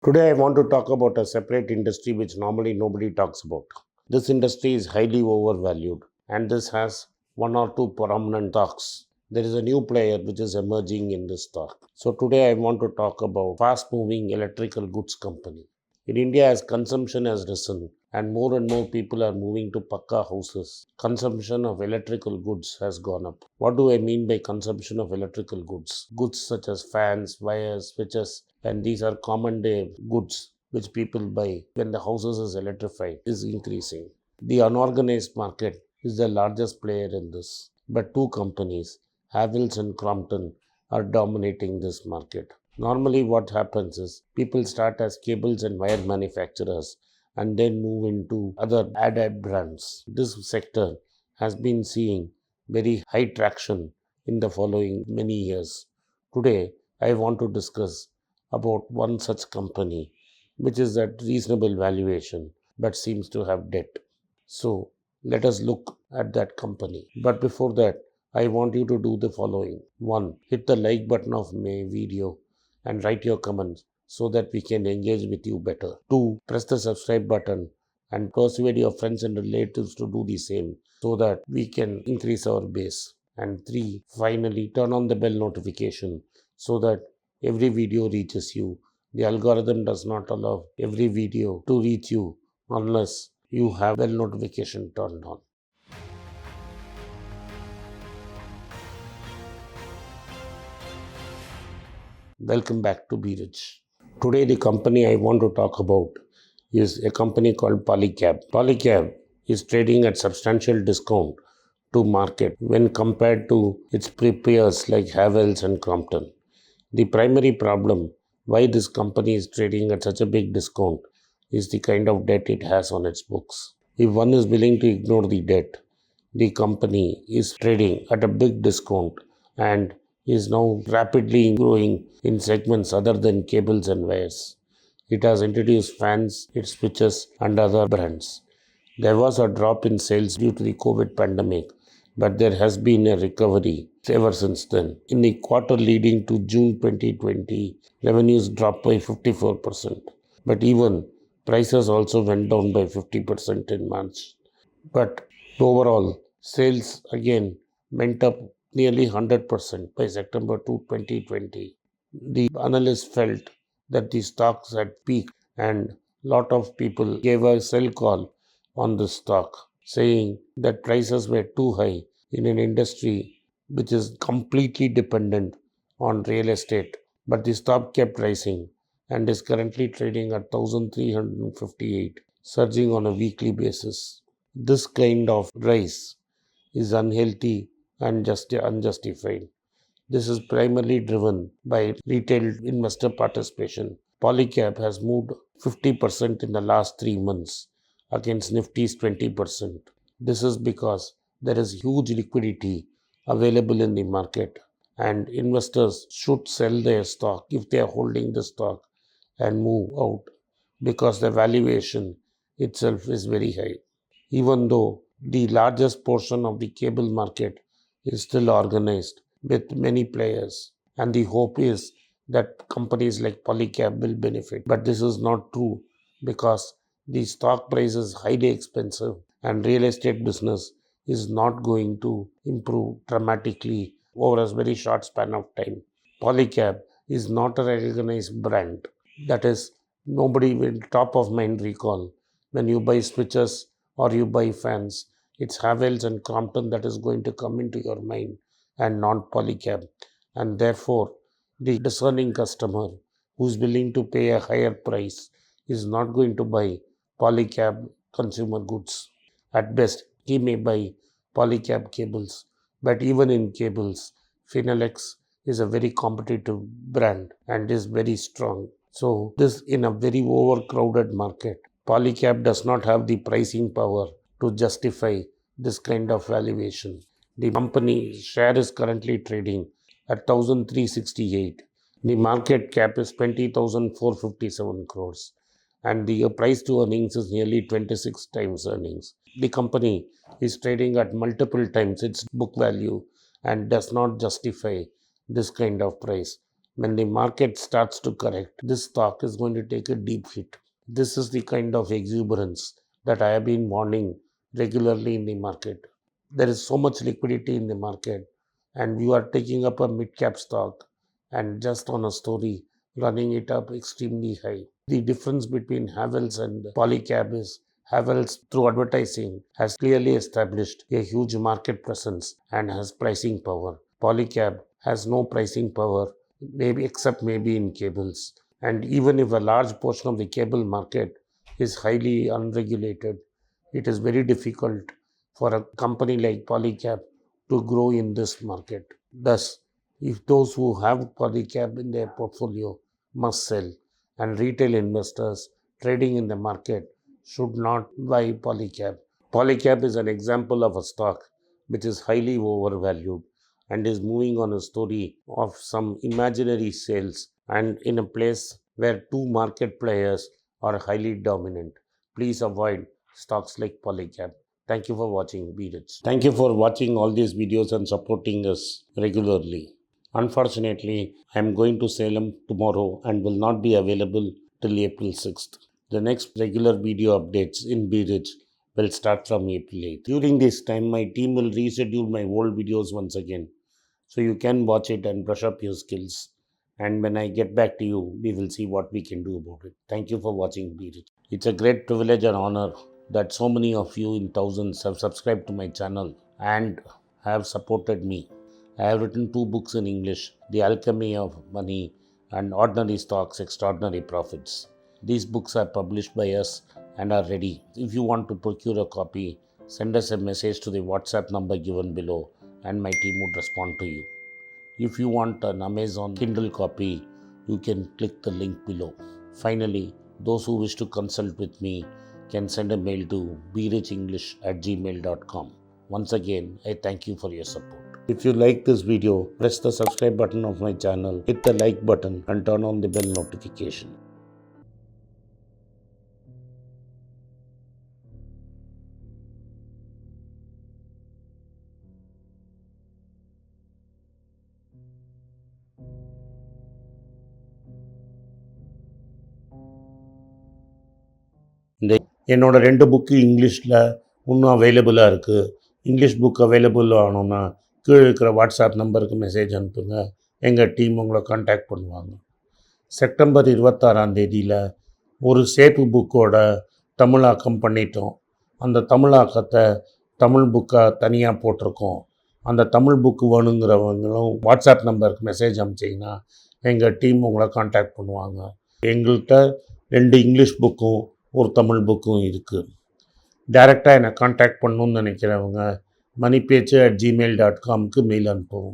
Today, I want to talk about a separate industry which normally nobody talks about. This industry is highly overvalued, and this has one or two prominent stocks. There is a new player which is emerging in this stock. So, today, I want to talk about fast moving electrical goods company. In India, as consumption has risen and more people are moving to Pakka houses, consumption of electrical goods has gone up. What do I mean by consumption of electrical goods? Goods such as fans, wires, switches, and these are common day goods which people buy when the houses is electrified is increasing. The unorganized market is the largest player in this, but two companies, Havells and Crompton, are dominating this market. Normally, what happens is people start as cables and wire manufacturers and then move into other added brands. This sector has been seeing very high traction in the following many years. Today, I want to discuss about one such company which is at reasonable valuation but seems to have debt. So, let us look at that company. But before that, I want you to do the following. 1. Hit the like button of my video and write your comments so that we can engage with you better. 2. Press the subscribe button and persuade your friends and relatives to do the same so that we can increase our base. And 3. Finally, turn on the bell notification so that every video reaches you. The algorithm does not allow every video to reach you unless you have bell notification turned on. Welcome back to Be Rich. Today, the company I want to talk about is a company called Polycab. Polycab is trading at substantial discount to market when compared to its peers like Havells and Crompton. The primary problem why this company is trading at such a big discount is the kind of debt it has on its books. If one is willing to ignore the debt, the company is trading at a big discount and is now rapidly growing in segments other than cables and wires. It has introduced fans, its switches, and other brands. There was a drop in sales due to the COVID pandemic, but there has been a recovery ever since then. In the quarter leading to June 2020, revenues dropped by 54%. But even prices also went down by 50% in March. But overall, sales again went up nearly 100% by September 2020. The analysts felt that the stocks had peaked and lot of people gave a sell call on the stock, saying that prices were too high in an industry which is completely dependent on real estate. But the stock kept rising and is currently trading at 1358, surging on a weekly basis. This kind of rise is unhealthy and just unjustified. This is primarily driven by retail investor participation. Polycab has moved 50% in the last 3 months against Nifty's 20%. This is because there is huge liquidity available in the market and investors should sell their stock if they are holding the stock and move out because the valuation itself is very high. Even though the largest portion of the cable market is still organized with many players, and the hope is that companies like Polycab will benefit. But this is not true because the stock price is highly expensive and real estate business is not going to improve dramatically over a very short span of time. Polycab is not a recognized brand. That is, nobody will top of mind recall when you buy switches or you buy fans. It's Havells and Crompton that is going to come into your mind and not Polycab. And therefore, the discerning customer who's willing to pay a higher price is not going to buy Polycab consumer goods. At best, he may buy Polycab cables, but even in cables, Finalex is a very competitive brand and is very strong. So, this in a very overcrowded market, Polycab does not have the pricing power to justify this kind of valuation. The company share is currently trading at 1368. The market cap is 20,457 crores and the price to earnings is nearly 26 times earnings. The company is trading at multiple times its book value and does not justify this kind of price. When the market starts to correct, this stock is going to take a deep hit. This is the kind of exuberance that I have been warning regularly in the market. There is so much liquidity in the market, and you are taking up a mid cap stock and just on a story running it up extremely high. The difference between Havells and Polycab is Havells, through advertising, has clearly established a huge market presence and has pricing power. Polycab has no pricing power, maybe except maybe in cables. And even if a large portion of the cable market is highly unregulated, it is very difficult for a company like Polycab to grow in this market. Thus, if those who have Polycab in their portfolio must sell, and retail investors trading in the market should not buy Polycab. Polycab is an example of a stock which is highly overvalued and is moving on a story of some imaginary sales and in a place where two market players are highly dominant. Please avoid stocks like Polycab. Thank you for watching. Be rich. Thank you for watching all these videos and supporting us regularly. Unfortunately, I am going to Salem tomorrow and will not be available till April 6th. The next regular video updates in Be Rich will start from April 8th. During this time, my team will reschedule my old videos once again, so you can watch it and brush up your skills. And when I get back to you, we will see what we can do about it. Thank you for watching Be Rich. It's a great privilege and honor that so many of you in thousands have subscribed to my channel and have supported me. I have written 2 books in English, The Alchemy of Money and Ordinary Stocks, Extraordinary Profits. These books are published by us and are ready. If you want to procure a copy, send us a message to the WhatsApp number given below and my team would respond to you. If you want an Amazon Kindle copy, you can click the link below. Finally, those who wish to consult with me can send a mail to berichenglish@gmail.com. Once again, I thank you for your support. If you like this video, press the subscribe button of my channel, hit the like button and turn on the bell notification. என்னோட 2 book இங்கிலீஷில் இன்னும் அவைலபிளாக இருக்குது. English book available ஆனோன்னா கீழே இருக்கிற WhatsApp நம்பருக்கு message அனுப்புங்க. எங்கள் டீம் உங்களை கான்டாக்ட் பண்ணுவாங்க. செப்டம்பர் 26ஆம் தேதியில் ஒரு சேப்பு புக்கோட தமிழாக்கம் பண்ணிட்டோம். அந்த தமிழாக்கத்தை தமிழ் புக்காக தனியாக போட்டிருக்கோம். அந்த தமிழ் புக்கு வேணுங்கிறவங்களும் வாட்ஸ்அப் நம்பருக்கு மெசேஜ் அனுப்பிச்சிங்கன்னா எங்கள் டீம் உங்களை கான்டாக்ட் பண்ணுவாங்க. எங்கள்கிட்ட 2 இங்கிலீஷ் புக்கும் ஒரு தமிழ் புக்கும் இருக்குது. டைரெக்டாக என்னை கான்டாக்ட் பண்ணணுன்னு நினைக்கிறவங்க moneypech@gmail.comக்கு மெயில் அனுப்பவும்.